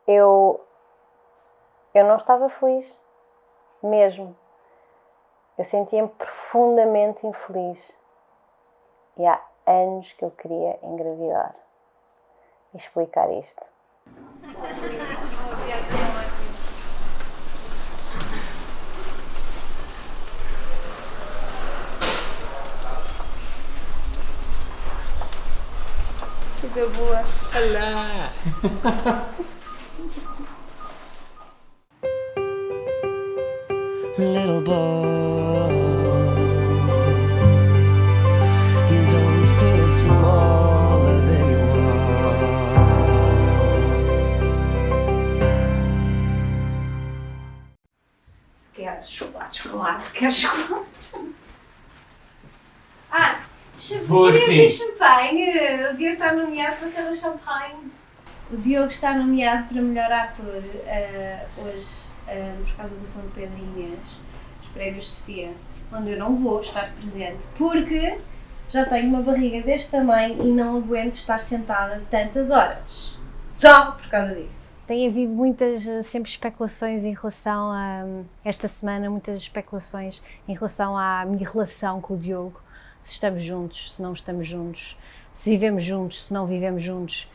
eu não estava feliz, mesmo. Eu sentia-me profundamente infeliz. E há anos que eu queria engravidar e explicar isto. Coisa boa. Olá! Little boy, don't feel smaller than you are. Se quer chocolate, claro que quer chocolate. Vou queria sim. champanhe. O Diogo está nomeado para ser o champanhe. O Diogo está nomeado para melhor ator hoje, por causa do filme Pedro e Inês, os prémios Sofia, onde eu não vou estar presente porque já tenho uma barriga deste tamanho e não aguento estar sentada tantas horas. Só por causa disso. Tem havido muitas, sempre especulações em relação a, esta semana, muitas especulações em relação à minha relação com o Diogo, se estamos juntos, se não estamos juntos, se vivemos juntos, se não vivemos juntos.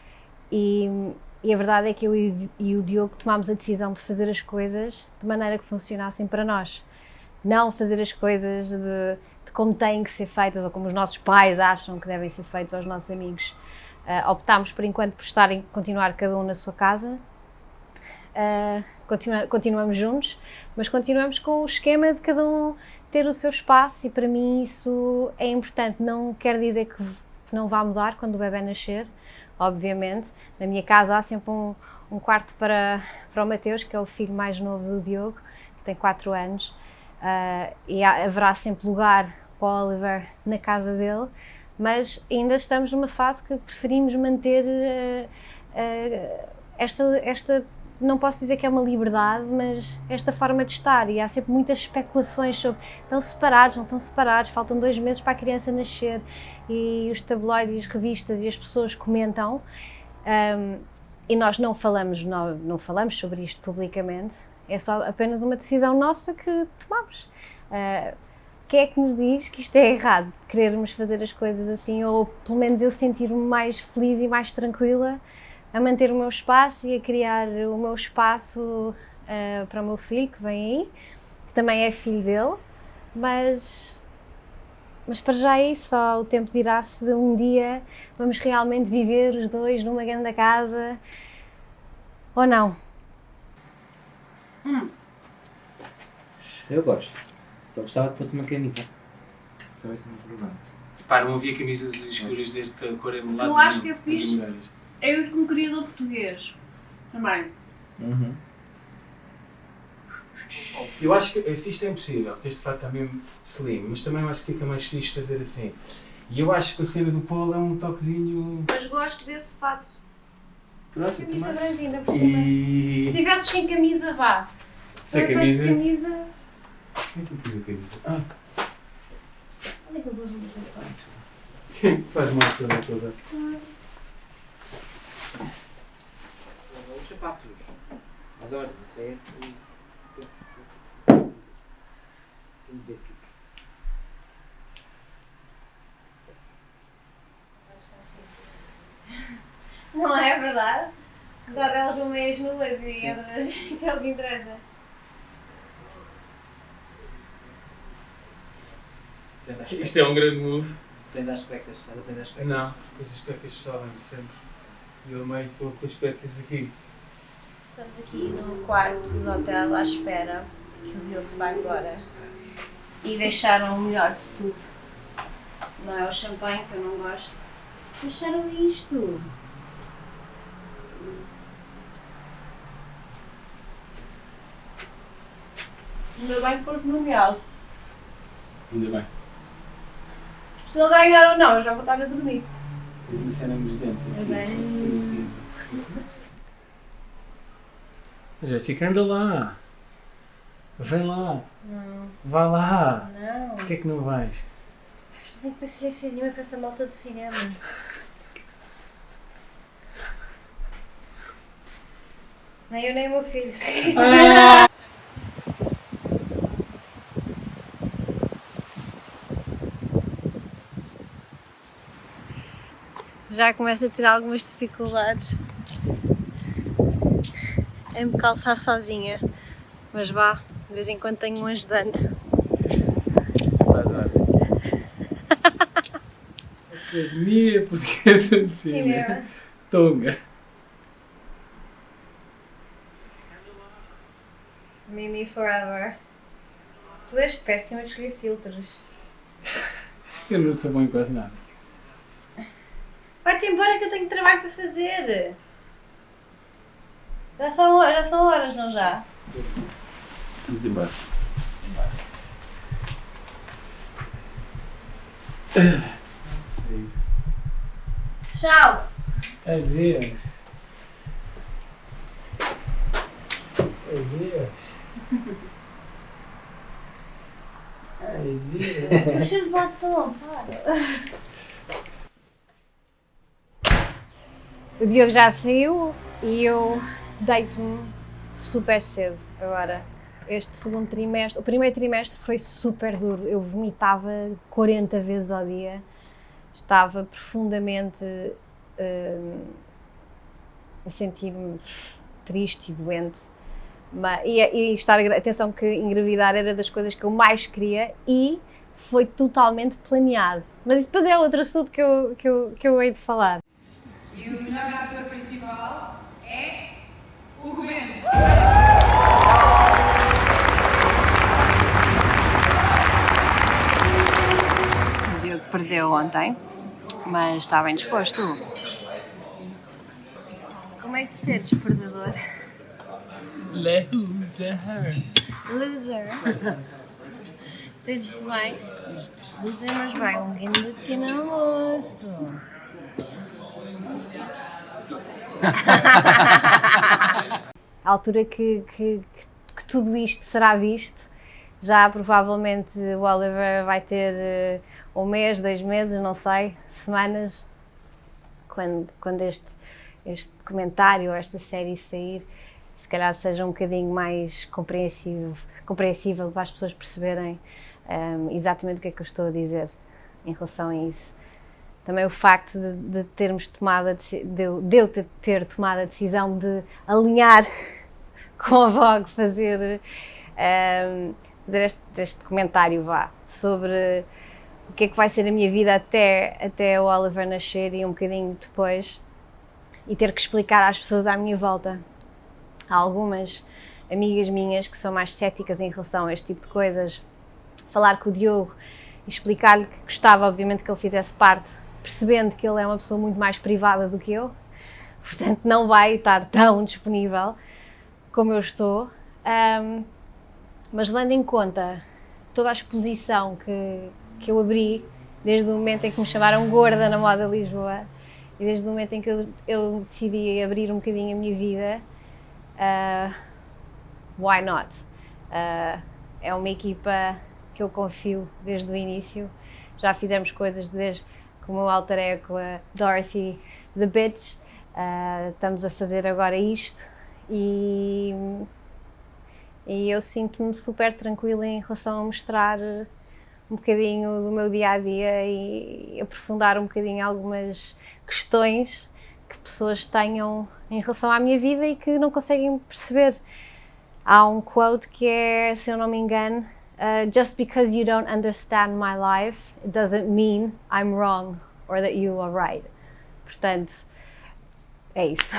E a verdade é que eu e o Diogo tomámos a decisão de fazer as coisas de maneira que funcionassem para nós. Não fazer as coisas de como têm que ser feitas ou como os nossos pais acham que devem ser feitas aos nossos amigos. Optámos por enquanto por continuar cada um na sua casa. Continuamos juntos, mas continuamos com o esquema de cada um ter o seu espaço e para mim isso é importante. Não quer dizer que não vá mudar quando o bebê nascer, obviamente. Na minha casa há sempre um quarto para o Mateus, que é o filho mais novo do Diogo, que tem 4 anos, e haverá sempre lugar para o Oliver na casa dele, mas ainda estamos numa fase que preferimos manter esta não posso dizer que é uma liberdade, mas esta forma de estar, e há sempre muitas especulações sobre estão separados, não estão separados, faltam 2 meses para a criança nascer, e os tabloides, as revistas e as pessoas comentam, e nós não falamos sobre isto publicamente, é só apenas uma decisão nossa que tomamos. Quem é que nos diz que isto é errado, querermos fazer as coisas assim, ou pelo menos eu sentir-me mais feliz e mais tranquila a manter o meu espaço e a criar o meu espaço para o meu filho que vem aí, que também é filho dele, mas para já é isso, só o tempo dirá se um dia vamos realmente viver os dois numa grande casa ou não. Eu gosto. Só gostava que fosse uma camisa. Só esse é o problema. Pá, não havia camisas escuras desta cor amarelada. Eu acho que eu fiz. Eu com um criador português. Também. Uhum. Eu acho que se isto é impossível, porque este fato está mesmo slim, mas também eu acho que fica mais fixe fazer assim. E eu acho que a cena do polo é um toquezinho. Mas gosto desse fato. Pronto, Camisa também. branca ainda por cima. Se E. tivesses sem camisa, vá. Sem Agora camisa. estás de camisa. Quem é que eu pus a camisa? Onde é que eu pus o meu telefone? Quem é que faz mal toda? Os sapatos. Adoro. Isso é esse. Não é verdade? Agora elas vão meias nuas e outras. Isso é o que interessa. Isto é um grande move. Prenda as cuecas. Estás a prender as cuecas? Não, depois as cuecas sobem sempre. E eu meio estou com as cuecas aqui. Estamos aqui no quarto do hotel à espera que o Diogo se vá embora. E deixaram o melhor de tudo. Não é o champanhe, que eu não gosto. Deixaram isto. Ainda bem que foste nomeado. Ainda bem. Se ele ganhar ou não, eu já vou estar a dormir. Fiz uma cena nos dentes. É bem. Jéssica, anda lá. Vem lá. Não. Vai lá. Não. Porquê é que não vais? Não tenho paciência nenhuma para essa malta do cinema. Nem eu nem o meu filho. Já começo a ter algumas dificuldades em me calçar sozinha. Mas vá, de vez em quando tenho um ajudante. Academia Portuguesa de Cinema. Tonga. Mimi Forever. Tu és péssima a escolher filtros. Eu não sou bom em quase nada. Vai-te embora que eu tenho trabalho para fazer. Já são horas, não já? Vamos embora. Tchau! Adeus. Adeus. Adeus. Deixa-me batom, para. O Diogo já saiu e eu deito-me super cedo agora. Este segundo trimestre, o primeiro trimestre foi super duro. Eu vomitava 40 vezes ao dia. Estava profundamente a sentir-me triste e doente. Atenção que engravidar era das coisas que eu mais queria e foi totalmente planeado. Mas isso depois é outro assunto que eu hei de falar. E o melhor ator principal é Hugo Mendes. O Diogo perdeu ontem, mas está bem disposto. Como é que te sentes, perdedor? Loser. Loser. Sentes-te bem? Loser, mas vai um grande pequeno almoço. À altura que tudo isto será visto, já provavelmente o Oliver vai ter um mês, 2 meses, não sei, semanas, quando este documentário ou esta série sair, se calhar seja um bocadinho mais compreensível para as pessoas perceberem exatamente o que é que eu estou a dizer em relação a isso. Também o facto de termos tomado de eu ter tomado a decisão de alinhar com a Vogue, fazer este documentário sobre o que é que vai ser a minha vida até o Oliver nascer e um bocadinho depois, e ter que explicar às pessoas à minha volta. Há algumas amigas minhas que são mais céticas em relação a este tipo de coisas. Falar com o Diogo e explicar-lhe que gostava, obviamente, que ele fizesse parte, percebendo que ele é uma pessoa muito mais privada do que eu, portanto não vai estar tão disponível como eu estou, mas levando em conta toda a exposição que eu abri desde o momento em que me chamaram gorda na Moda Lisboa e desde o momento em que eu decidi abrir um bocadinho a minha vida, why not? É uma equipa que eu confio desde o início, já fizemos coisas desde com o meu alter ego, a Dorothy the Bitch, estamos a fazer agora isto e eu sinto-me super tranquila em relação a mostrar um bocadinho do meu dia-a-dia e aprofundar um bocadinho algumas questões que pessoas tenham em relação à minha vida e que não conseguem perceber. Há um quote que é, se eu não me engano, just because you don't understand my life, it doesn't mean I'm wrong or that you are right. Portanto, é isso.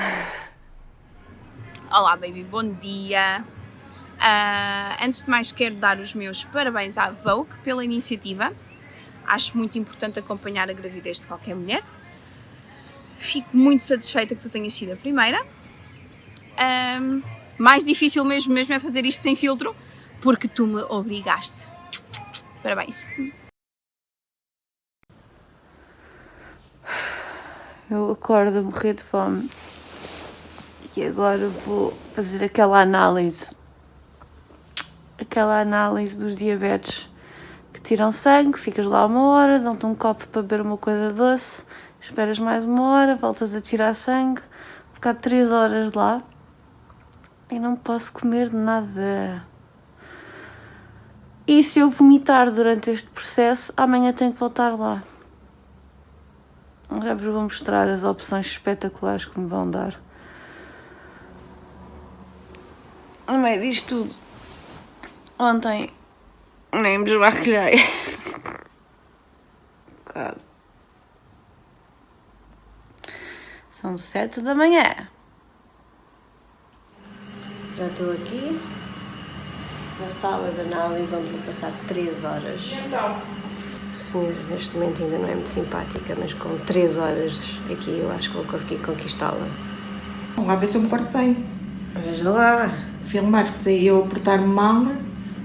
Olá, baby, bom dia. Antes de mais, quero dar os meus parabéns à Vogue pela iniciativa. Acho muito importante acompanhar a gravidez de qualquer mulher. Fico muito satisfeita que tu tenhas sido a primeira. Mais difícil mesmo é fazer isto sem filtro, porque tu me obrigaste. Parabéns. Eu acordo a morrer de fome e agora vou fazer aquela análise dos diabetes, que tiram sangue, ficas lá 1 hora, dão-te um copo para beber uma coisa doce, esperas mais 1 hora, voltas a tirar sangue, ficar 3 horas lá e não posso comer nada. E se eu vomitar durante este processo, amanhã tenho que voltar lá. Já vos vou mostrar as opções espetaculares que me vão dar. No meio disto tudo, ontem nem me desbarquilhei. São 7 da manhã. Já estou aqui na sala de análise onde vou passar 3 horas. A senhora neste momento ainda não é muito simpática, mas com 3 horas aqui eu acho que vou conseguir conquistá-la. Vamos lá ver se eu me porto bem. Veja lá. Filmar, porque aí eu apertar-me mal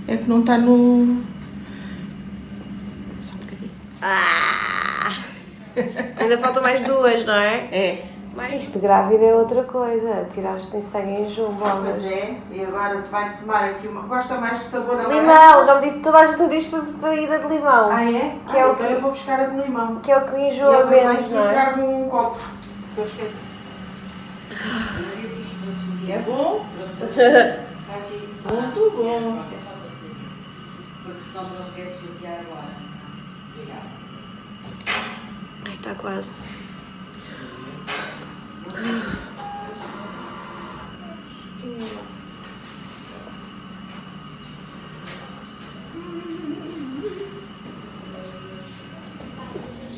é que não está no... Só um bocadinho. Ainda faltam mais 2, não é? É. Mas isto de grávida é outra coisa. Tirar-se sangue em jogo, bolas. Pois é. E agora tu vai tomar aqui uma... Gosta mais de sabor a Limão, já me disse, toda a gente me diz para ir a de limão. Ah, é? Que é o então que... eu vou buscar a de limão. Que é o que enjoa menos, não é? Eu trago um copo. Que eu esqueci. É bom? Aqui. Muito bom. Porque se não trouxesse, fazia agora. Ai, está quase.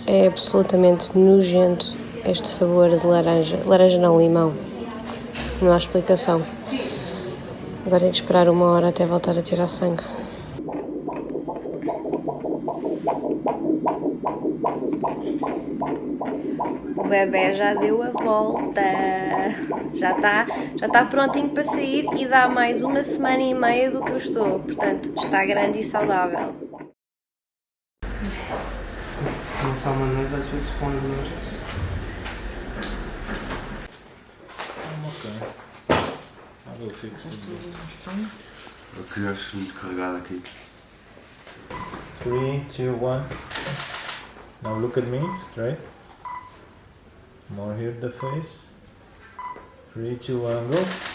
É absolutamente nojento este sabor de laranja. Laranja não, limão. Não há explicação. Agora tenho que esperar 1 hora até voltar a tirar sangue. O bebê já deu a volta. Já está prontinho para sair e dá mais 1 semana e meia do que eu estou. Portanto, está grande e saudável. Começar uma noiva às vezes com as horas. Eu queria muito carregado aqui. 3, 2, 1. Now look at me straight. More here the face. 3, 2, 1, go.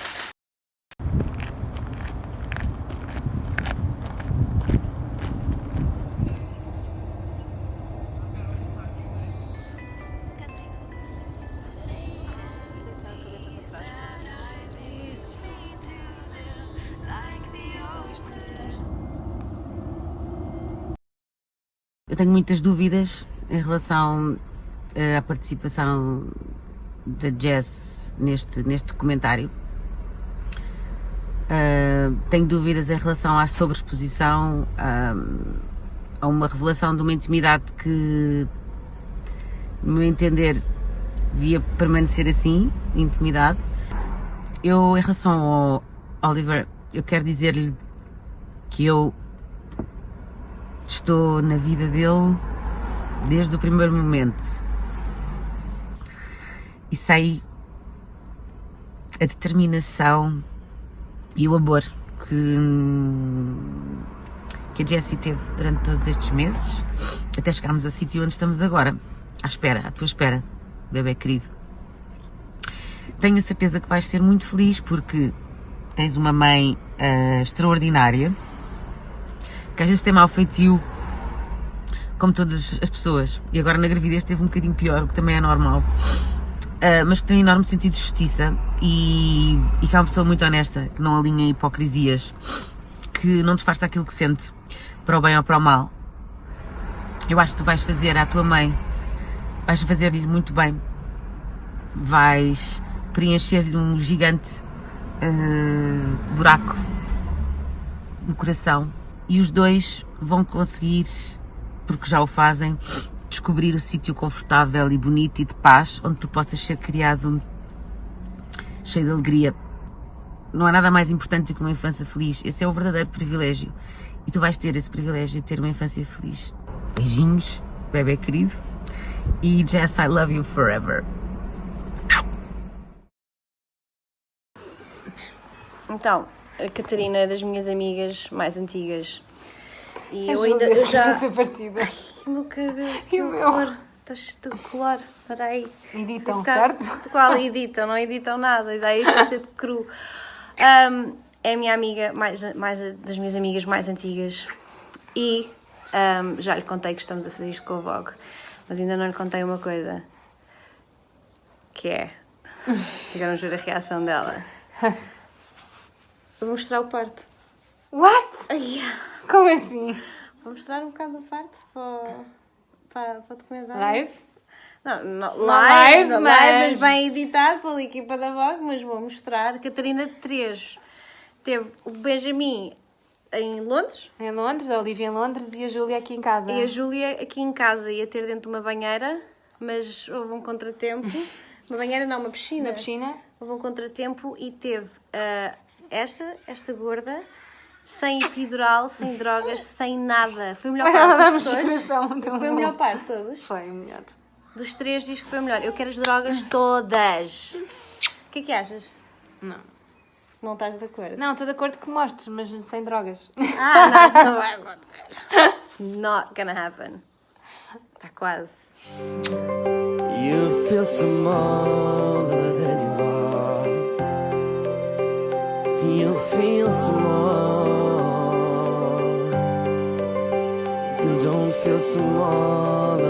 Eu tenho muitas dúvidas em relação à participação da Jess neste documentário. Tenho dúvidas em relação à sobreexposição, a uma revelação de uma intimidade que, no meu entender, devia permanecer assim, intimidade. Eu, em relação ao Oliver, eu quero dizer-lhe que eu estou na vida dele desde o primeiro momento e sei a determinação e o amor que a Jessie teve durante todos estes meses até chegarmos ao sítio onde estamos agora, à tua espera, bebê querido. Tenho a certeza que vais ser muito feliz porque tens uma mãe extraordinária, que às vezes tem mau feitio, como todas as pessoas, e agora na gravidez teve um bocadinho pior, o que também é normal, mas que tem um enorme sentido de justiça e que é uma pessoa muito honesta, que não alinha hipocrisias, que não disfarça aquilo que sente, para o bem ou para o mal. Eu acho que tu vais fazer à tua mãe, vais fazer-lhe muito bem, vais preencher-lhe um gigante buraco no coração. E os dois vão conseguir, porque já o fazem, descobrir o sítio confortável e bonito e de paz, onde tu possas ser criado cheio de alegria. Não há nada mais importante do que uma infância feliz. Esse é o verdadeiro privilégio. E tu vais ter esse privilégio de ter uma infância feliz. Beijinhos, bebê querido. E Jess, I love you forever. Então, a Catarina é das minhas amigas mais antigas. E eu já... essa partida. Ai, o meu cabelo, E o meu? está espetacular. Espera aí. Editam, certo? Qual editam? Não editam nada. E daí isto vai ser cru. É a minha amiga, mais das minhas amigas mais antigas. E já lhe contei que estamos a fazer isto com o Vogue. Mas ainda não lhe contei uma coisa. Que é... Vamos ver a reação dela. Vou mostrar o parto. What? Yeah. Como assim? Vou mostrar um bocado do parto para o documentário. Live? Não live, mas bem editado pela equipa da Vogue, mas vou mostrar. Catarina de 3 teve o Benjamin em Londres. Em Londres, a Olivia em Londres e a Júlia aqui em casa. E a Júlia aqui em casa ia ter dentro de uma banheira, mas houve um contratempo. Uma banheira não, uma piscina. Na piscina. Houve um contratempo e teve esta gorda, sem epidural, sem drogas, sem nada. Foi o melhor parto de todos. Foi o melhor parto de todos. Foi o melhor. Dos 3 diz que foi o melhor. Eu quero as drogas todas. O que é que achas? Não. Não estás de acordo? Não, estou de acordo que mostres, mas sem drogas. Não, isso não vai acontecer. It's not gonna happen. Está quase. You feel smaller than you are. You feel small. Don't feel smaller